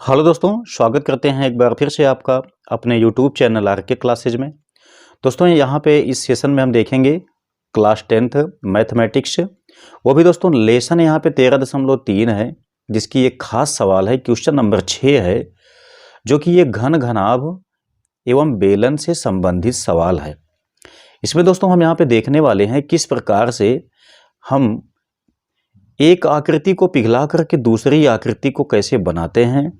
Hello दोस्तों, स्वागत करते हैं एक बार फिर से आपका अपने यूट्यूब चैनल आरके क्लासेज में। दोस्तों यहाँ पे इस सेशन में हम देखेंगे क्लास 10th मैथमेटिक्स। वो भी दोस्तों लेसन यहाँ पे 13.3 है, जिसकी एक खास सवाल है, क्वेश्चन नंबर 6 है, जो कि ये घन घनाभ एवं बेलन से संबंधित सवाल है। इसमें दोस्तों हम यहाँ पे देखने वाले हैं किस प्रकार से हम एक आकृति को पिघला करके दूसरी आकृति को कैसे बनाते हैं,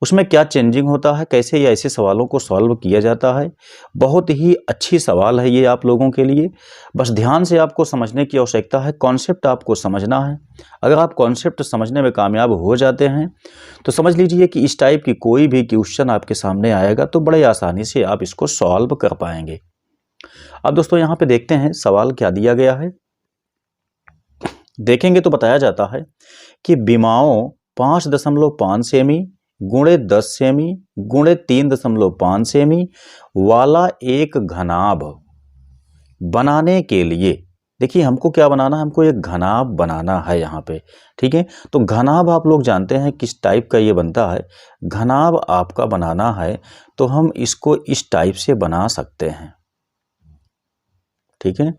उसमें क्या चेंजिंग होता है, कैसे ये ऐसे सवालों को सॉल्व किया जाता है। बहुत ही अच्छी सवाल है ये आप लोगों के लिए। बस ध्यान से आपको समझने की आवश्यकता है, कॉन्सेप्ट आपको समझना है। अगर आप कॉन्सेप्ट समझने में कामयाब हो जाते हैं तो समझ लीजिए कि इस टाइप की कोई भी क्वेश्चन आपके सामने आएगा तो बड़े आसानी से आप इसको सॉल्व कर पाएंगे। अब दोस्तों यहाँ पे देखते हैं सवाल क्या दिया गया है। देखेंगे तो बताया जाता है कि विमाओं 5.5 सेमी गुणे 10 सेमी गुणे 3.5 सेमी वाला एक घनाभ बनाने के लिए, देखिए हमको क्या बनाना है, हमको एक घनाभ बनाना है यहाँ पे। ठीक है, तो घनाभ आप लोग जानते हैं किस टाइप का ये बनता है। घनाभ आपका बनाना है तो हम इसको इस टाइप से बना सकते हैं। ठीक है,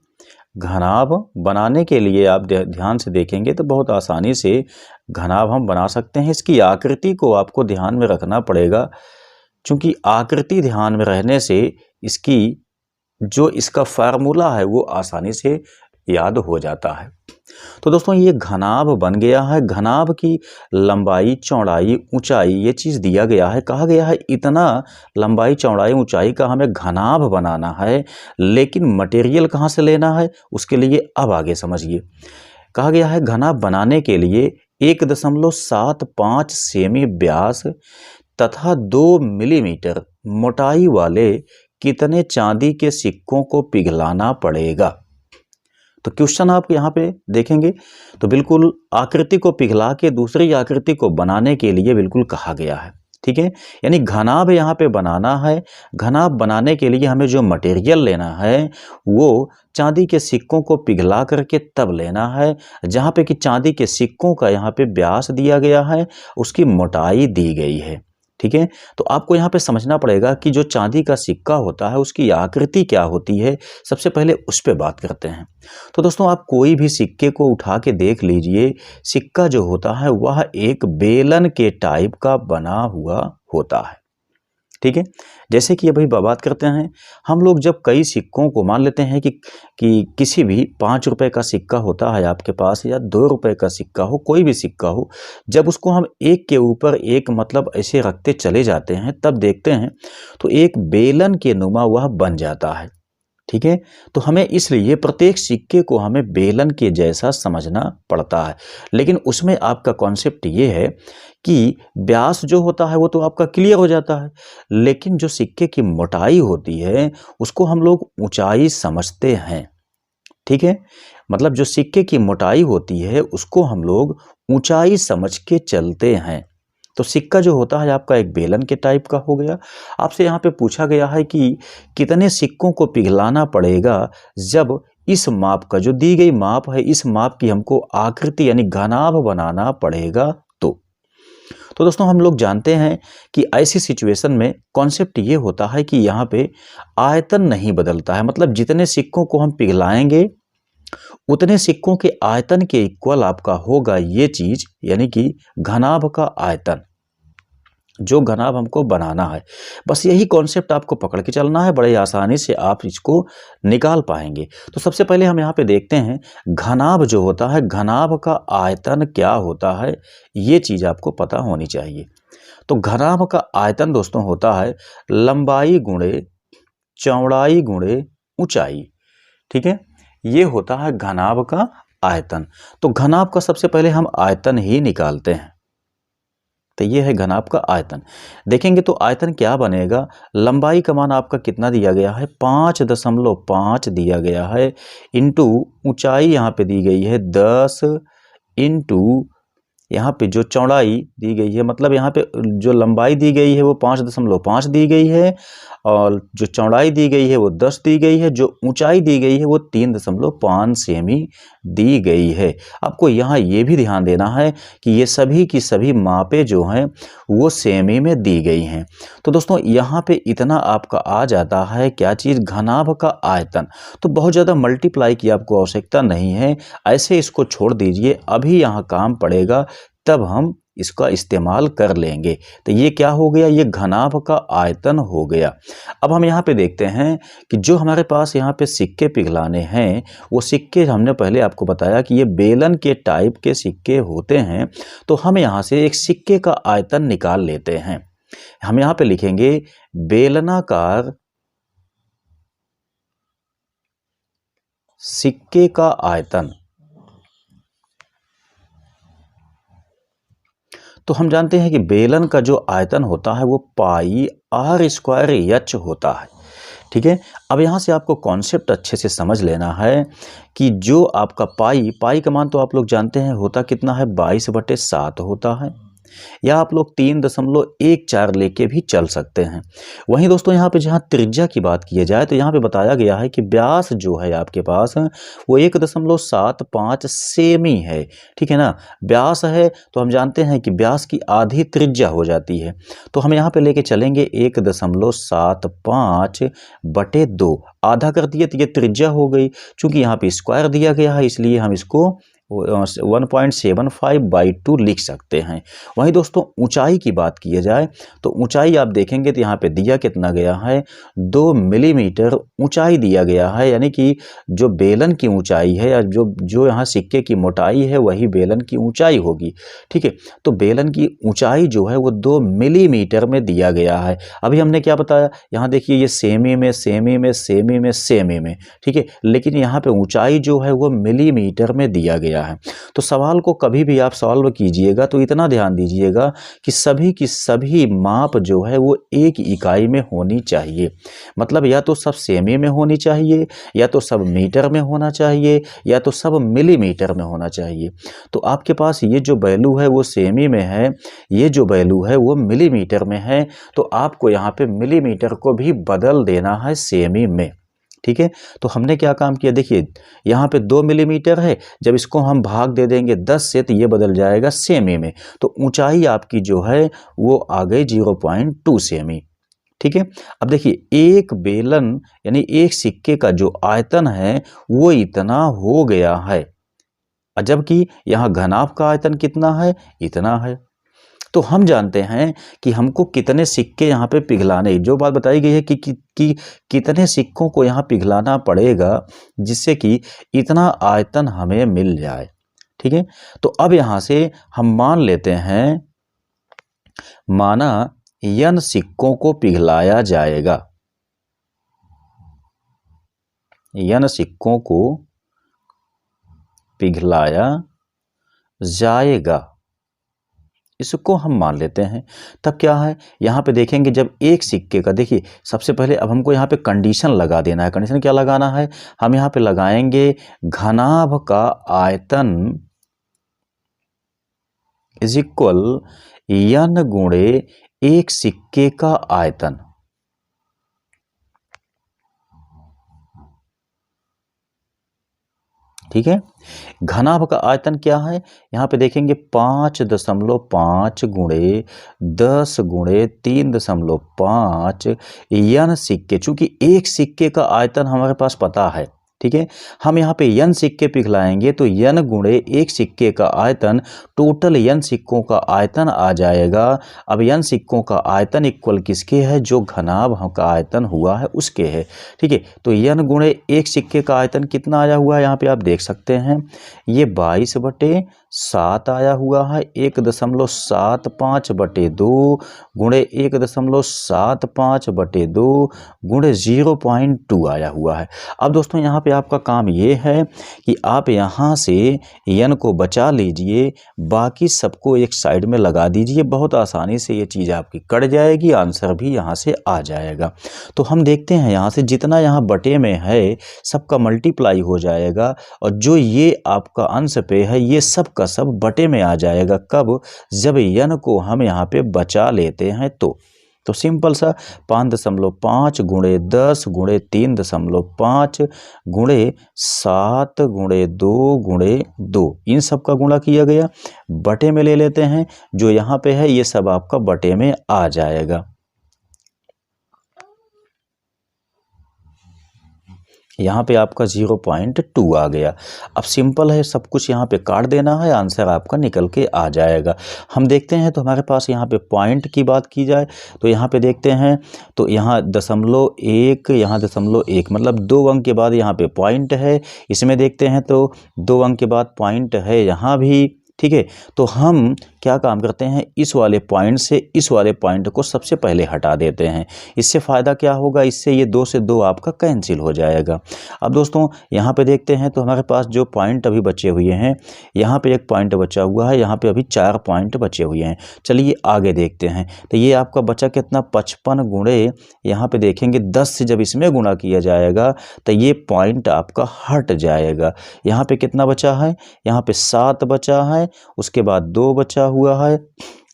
घनाभ बनाने के लिए आप ध्यान से देखेंगे तो बहुत आसानी से घनाभ हम बना सकते हैं। इसकी आकृति को आपको ध्यान में रखना पड़ेगा, क्योंकि आकृति ध्यान में रहने से इसकी जो इसका फार्मूला है वो आसानी से याद हो जाता है। तो दोस्तों ये घनाभ बन गया है। घनाभ की लंबाई, चौड़ाई, ऊंचाई ये चीज़ दिया गया है। कहा गया है इतना लंबाई, चौड़ाई, ऊंचाई का हमें घनाभ बनाना है, लेकिन मटेरियल कहाँ से लेना है उसके लिए अब आगे समझिए। कहा गया है घनाभ बनाने के लिए 1.75 सेमी व्यास तथा 2 मिलीमीटर मोटाई वाले कितने चांदी के सिक्कों को पिघलाना पड़ेगा। तो क्वेश्चन आप यहाँ पे देखेंगे तो बिल्कुल आकृति को पिघला के दूसरी आकृति को बनाने के लिए बिल्कुल कहा गया है। ठीक है, यानी घनाभ यहाँ पे बनाना है। घनाभ बनाने के लिए हमें जो मटेरियल लेना है वो चांदी के सिक्कों को पिघला करके तब लेना है, जहाँ पे कि चांदी के सिक्कों का यहाँ पे व्यास दिया गया है, उसकी मोटाई दी गई है। ठीक है, तो आपको यहाँ पे समझना पड़ेगा कि जो चांदी का सिक्का होता है उसकी आकृति क्या होती है। सबसे पहले उस पर बात करते हैं। तो दोस्तों आप कोई भी सिक्के को उठा के देख लीजिए, सिक्का जो होता है वह एक बेलन के टाइप का बना हुआ होता है। ठीक है, जैसे कि अभी बात करते हैं हम लोग, जब कई सिक्कों को मान लेते हैं कि किसी भी 5 रुपए का सिक्का होता है आपके पास या 2 रुपए का सिक्का हो, कोई भी सिक्का हो, जब उसको हम एक के ऊपर एक मतलब ऐसे रखते चले जाते हैं तब देखते हैं तो एक बेलन के नुमा वह बन जाता है। ठीक है, तो हमें इसलिए प्रत्येक सिक्के को हमें बेलन के जैसा समझना पड़ता है। लेकिन उसमें आपका कॉन्सेप्ट ये है कि व्यास जो होता है वो तो आपका क्लियर हो जाता है, लेकिन जो सिक्के की मोटाई होती है उसको हम लोग ऊंचाई समझते हैं। ठीक है, मतलब जो सिक्के की मोटाई होती है उसको हम लोग ऊंचाई समझ के चलते हैं। तो सिक्का जो होता है आपका एक बेलन के टाइप का हो गया। आपसे यहाँ पे पूछा गया है कि कितने सिक्कों को पिघलाना पड़ेगा जब इस माप का, जो दी गई माप है, इस माप की हमको आकृति यानी घनाभ बनाना पड़ेगा। तो दोस्तों हम लोग जानते हैं कि ऐसी सिचुएशन में कॉन्सेप्ट ये होता है कि यहाँ पे आयतन नहीं बदलता है, मतलब जितने सिक्कों को हम पिघलाएंगे उतने सिक्कों के आयतन के इक्वल आपका होगा ये चीज, यानी कि घनाभ का आयतन, जो घनाभ हमको बनाना है। बस यही कॉन्सेप्ट आपको पकड़ के चलना है, बड़े आसानी से आप इसको निकाल पाएंगे। तो सबसे पहले हम यहाँ पे देखते हैं घनाभ जो होता है, घनाभ का आयतन क्या होता है, ये चीज आपको पता होनी चाहिए। तो घनाभ का आयतन दोस्तों होता है लंबाई गुणे चौड़ाई गुणे ऊंचाई। ठीक है, ये होता है घनाभ का आयतन। तो घनाभ का सबसे पहले हम आयतन ही निकालते हैं। तो ये है घनाभ का आयतन। देखेंगे तो आयतन क्या बनेगा, लंबाई का मान आपका कितना दिया गया है, 5.5 दिया गया है, इंटू ऊंचाई यहाँ पे दी गई है 10 इंटू यहाँ पे जो चौड़ाई दी गई है, मतलब यहाँ पे जो लंबाई दी गई है वो 5.5 दी गई है, और जो चौड़ाई दी गई है वो 10 दी गई है, जो ऊंचाई दी गई है वो 3.5 सेमी दी गई है। आपको यहाँ ये भी ध्यान देना है कि ये सभी की सभी मापें जो हैं वो सेमी में दी गई हैं। तो दोस्तों यहाँ पे इतना आपका आ जाता है क्या चीज़, घनाभ का आयतन। तो बहुत ज़्यादा मल्टीप्लाई की आपको आवश्यकता नहीं है, ऐसे इसको छोड़ दीजिए, अभी यहाँ काम पड़ेगा तब हम इसका इस्तेमाल कर लेंगे। तो ये क्या हो गया, ये घनाभ का आयतन हो गया। अब हम यहाँ पे देखते हैं कि जो हमारे पास यहाँ पे सिक्के पिघलाने हैं, वो सिक्के हमने पहले आपको बताया कि ये बेलन के टाइप के सिक्के होते हैं। तो हम यहाँ से एक सिक्के का आयतन निकाल लेते हैं। हम यहाँ पे लिखेंगे बेलनाकार सिक्के का आयतन। तो हम जानते हैं कि बेलन का जो आयतन होता है वो पाई आर स्क्वायर एच होता है। ठीक है, अब यहाँ से आपको कॉन्सेप्ट अच्छे से समझ लेना है कि जो आपका पाई का मान तो आप लोग जानते हैं होता कितना है, 22/7 होता है, या आप लोग 3.14 लेके भी चल सकते हैं। वहीं दोस्तों यहाँ पे जहाँ त्रिज्या की बात की जाए तो यहाँ पे बताया गया है कि व्यास जो है आपके पास वो 1.75 सेमी है। ठीक है ना, व्यास है तो हम जानते हैं कि व्यास की आधी त्रिज्या हो जाती है। तो हम यहाँ पे लेके चलेंगे 1.75/2, आधा कर दिए तो ये त्रिज्या हो गई। चूंकि यहाँ पे स्क्वायर दिया गया है इसलिए हम इसको 1.75/2 लिख सकते हैं। वहीं दोस्तों ऊंचाई की बात की जाए तो ऊंचाई आप देखेंगे तो यहाँ पे दिया कितना गया है, 2 मिलीमीटर ऊंचाई दिया गया है। यानी कि जो बेलन की ऊंचाई है या जो यहाँ सिक्के की मोटाई है वही बेलन की ऊंचाई होगी। ठीक है, तो बेलन की ऊंचाई जो है वो 2 मिलीमीटर में दिया गया है। अभी हमने क्या बताया, यहाँ देखिए ये सेमी में सेमी में सेमी में सेमी में, ठीक है, लेकिन यहाँ पे ऊंचाई जो है वो मिलीमीटर में दिया गया है। तो सवाल को कभी भी आप सॉल्व कीजिएगा तो इतना ध्यान दीजिएगा कि सभी की सभी माप जो है वो एक इकाई में होनी चाहिए। मतलब या तो सब सेमी में होनी चाहिए, या तो सब मीटर में होना चाहिए, या तो सब मिलीमीटर में होना चाहिए। तो आपके पास ये जो वैल्यू है वो सेमी में है, ये जो वैल्यू है वो मिलीमीटर में है, तो आपको यहाँ पे मिलीमीटर को भी बदल देना है सेमी में। ठीक है, तो हमने क्या काम किया, देखिए यहाँ पे 2 मिलीमीटर है, जब इसको हम भाग दे देंगे 10 से तो ये बदल जाएगा सेमी में। तो ऊंचाई आपकी जो है वो आ गई 0.2 सेमी। ठीक है, अब देखिए एक बेलन यानी एक सिक्के का जो आयतन है वो इतना हो गया है, जबकि यहाँ घनाभ का आयतन कितना है, इतना है। तो हम जानते हैं कि हमको कितने सिक्के यहाँ पे पिघलाने, जो बात बताई गई है कि कितने सिक्कों को यहाँ पिघलाना पड़ेगा जिससे कि इतना आयतन हमें मिल जाए। ठीक है, तो अब यहाँ से हम मान लेते हैं, माना n सिक्कों को पिघलाया जाएगा, n सिक्कों को पिघलाया जाएगा, इसको हम मान लेते हैं। तब क्या है, यहाँ पे देखेंगे जब एक सिक्के का, देखिए सबसे पहले अब हमको यहाँ पे कंडीशन लगा देना है। कंडीशन क्या लगाना है, हम यहाँ पे लगाएंगे घनाभ का आयतन इज इक्वल n गुणे एक सिक्के का आयतन। ठीक है, घनाभ का आयतन क्या है, यहाँ पे देखेंगे 5.5 गुणे 10 गुणे 3.5 n सिक्के। चूंकि एक सिक्के का आयतन हमारे पास पता है, ठीक है, हम यहाँ पे n सिक्के पिघलाएंगे तो n गुणे एक सिक्के का आयतन, टोटल n सिक्कों का आयतन आ जाएगा। अब n सिक्कों का आयतन इक्वल किसके है, जो घनाभ का आयतन हुआ है उसके है। ठीक है, तो n गुणे एक सिक्के का आयतन कितना आया हुआ है, यहाँ पे आप देख सकते हैं ये 22/7 आया हुआ है। 1.75/2 गुणे 1.75/2 गुणे 0.2 आया हुआ है। अब दोस्तों यहाँ पे पे आपका काम ये है कि आप यहाँ से n को बचा लीजिए, बाकी सबको एक साइड में लगा दीजिए। बहुत आसानी से ये चीज़ आपकी कट जाएगी, आंसर भी यहाँ से आ जाएगा। तो हम देखते हैं यहाँ से जितना यहाँ बटे में है सबका मल्टीप्लाई हो जाएगा, और जो ये आपका अंश पे है ये सब का सब बटे में आ जाएगा। कब? जब n को हम यहाँ पे बचा लेते हैं तो सिंपल सा 5.5 गुणे 10 गुणे 3.5 गुणे 7 गुणे 2 गुणे 2, इन सब का गुणा किया गया, बटे में ले लेते हैं। जो यहाँ पे है ये सब आपका बटे में आ जाएगा। यहाँ पे आपका 0.2 आ गया। अब सिंपल है, सब कुछ यहाँ पे काट देना है, आंसर आपका निकल के आ जाएगा। हम देखते हैं तो हमारे पास यहाँ पे पॉइंट की बात की जाए तो यहाँ पे देखते हैं तो यहाँ 0.1, यहाँ 0.1 मतलब 2 अंक के बाद यहाँ पे पॉइंट है। इसमें देखते हैं तो 2 अंक के बाद पॉइंट है यहाँ भी, ठीक है। तो हम क्या काम करते हैं, इस वाले पॉइंट से इस वाले पॉइंट को सबसे पहले हटा देते हैं। इससे फ़ायदा क्या होगा, इससे ये 2 से 2 आपका कैंसिल हो जाएगा। अब दोस्तों यहाँ पे देखते हैं तो हमारे पास जो पॉइंट अभी बचे हुए हैं, यहाँ पे एक पॉइंट बचा हुआ है, यहाँ पे अभी 4 पॉइंट बचे हुए हैं। चलिए आगे देखते हैं। तो ये आपका बचा कितना, 55 गुणे यहाँ पे देखेंगे 10 से जब इसमें गुणा किया जाएगा तो ये पॉइंट आपका हट जाएगा। यहाँ पे कितना बचा है, यहाँ पे 7 बचा है, उसके बाद 2 बचा हुआ है।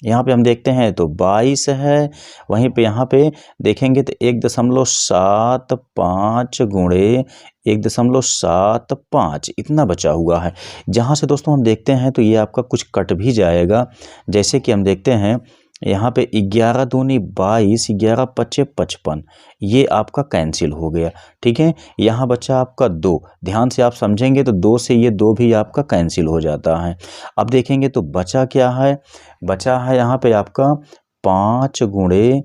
यहाँ पे हम देखते हैं तो 22 है, वहीं पे यहाँ पे देखेंगे तो 1.75 गुणे 1.75 इतना बचा हुआ है। जहाँ से दोस्तों हम देखते हैं तो ये आपका कुछ कट भी जाएगा। जैसे कि हम देखते हैं यहाँ पे 11 दूनी 22, 11 पचे 55, ये आपका कैंसिल हो गया, ठीक है। यहाँ बचा आपका 2, ध्यान से आप समझेंगे तो 2 से ये 2 भी आपका कैंसिल हो जाता है। अब देखेंगे तो बचा क्या है, बचा है यहाँ पे आपका 5 गुणे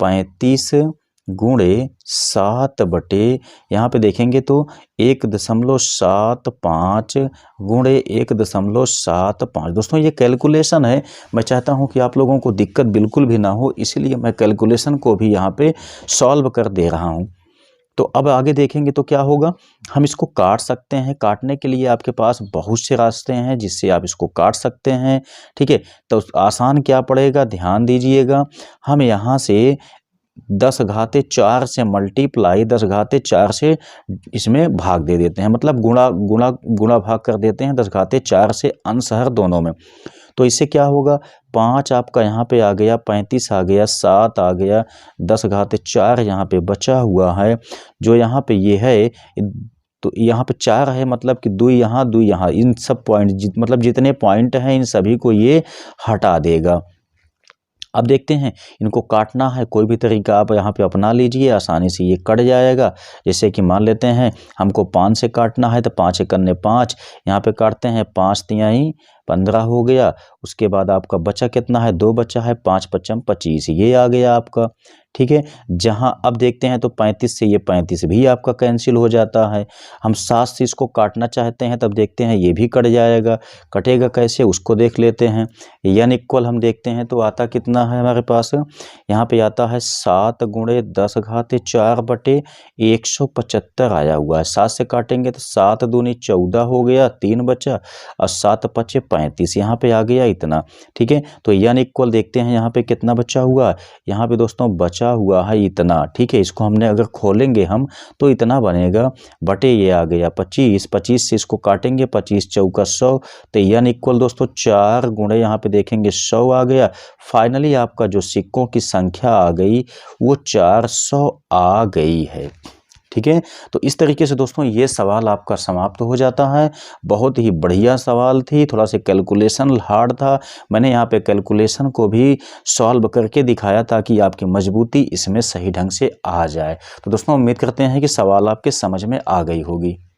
35 गुणे 7 बटे यहाँ पे देखेंगे तो 1.75 गुणे 1.75। दोस्तों ये कैलकुलेशन है, मैं चाहता हूँ कि आप लोगों को दिक्कत बिल्कुल भी ना हो, इसीलिए मैं कैलकुलेशन को भी यहाँ पे सॉल्व कर दे रहा हूँ। तो अब आगे देखेंगे तो क्या होगा, हम इसको काट सकते हैं। काटने के लिए आपके पास बहुत से रास्ते हैं जिससे आप इसको काट सकते हैं, ठीक है। तो आसान क्या पड़ेगा, ध्यान दीजिएगा। हम यहाँ से 10 घाते 4 से मल्टीप्लाई 10 घाते 4 से इसमें भाग दे देते हैं, मतलब गुणा गुणा गुणा भाग कर देते हैं 10 घाते 4 से अंश हर दोनों में। तो इससे क्या होगा, 5 आपका यहाँ पे आ गया, 35 आ गया, 7 आ गया, 10 घाते 4 यहाँ पे बचा हुआ है। जो यहाँ पे ये है तो यहाँ पे 4 है, मतलब कि 2 यहाँ 2 यहाँ, इन सब पॉइंट मतलब जितने पॉइंट हैं इन सभी को ये हटा देगा। अब देखते हैं इनको काटना है, कोई भी तरीका आप यहाँ पे अपना लीजिए, आसानी से ये कट जाएगा। जैसे कि मान लेते हैं हमको 5 से काटना है तो 5 एकन्ने 5, यहाँ पे काटते हैं 5 तिहाई 15 हो गया। उसके बाद आपका बचा कितना है, 2 बचा है, 5 पचम 25, ये आ गया आपका, ठीक है। जहाँ अब देखते हैं तो 35 से ये 35 भी आपका कैंसिल हो जाता है। हम 7 से इसको काटना चाहते हैं तब देखते हैं ये भी कट जाएगा। कटेगा कैसे उसको देख लेते हैं। n इक्वल हम देखते हैं तो आता कितना है हमारे पास, यहाँ पे आता है 7 गुणे 10 घाते 4 बटे 175 आया हुआ है। 7 से काटेंगे तो 7 दूनी 14 हो गया, 3 बचा, और 7 पचे 35, यहाँ पे आ गया इतना, ठीक है। तो n इक्वल देखते हैं यहाँ पे कितना बचा हुआ, यहाँ पे दोस्तों बचा हुआ है इतना, ठीक है। इसको हमने अगर खोलेंगे हम तो इतना बनेगा, बटे ये आ गया 25, 25 से इसको काटेंगे 25 चौका 100, तो n इक्वल दोस्तों 4 गुणे यहाँ पे देखेंगे 100 आ गया। फाइनली आपका जो सिक्कों की संख्या आ गई वो 400 आ गई है, ठीक है। तो इस तरीके से दोस्तों ये सवाल आपका समाप्त हो जाता है। बहुत ही बढ़िया सवाल थी, थोड़ा सा कैलकुलेशन हार्ड था, मैंने यहाँ पे कैलकुलेशन को भी सॉल्व करके दिखाया ताकि आपकी मजबूती इसमें सही ढंग से आ जाए। तो दोस्तों उम्मीद करते हैं कि सवाल आपके समझ में आ गई होगी।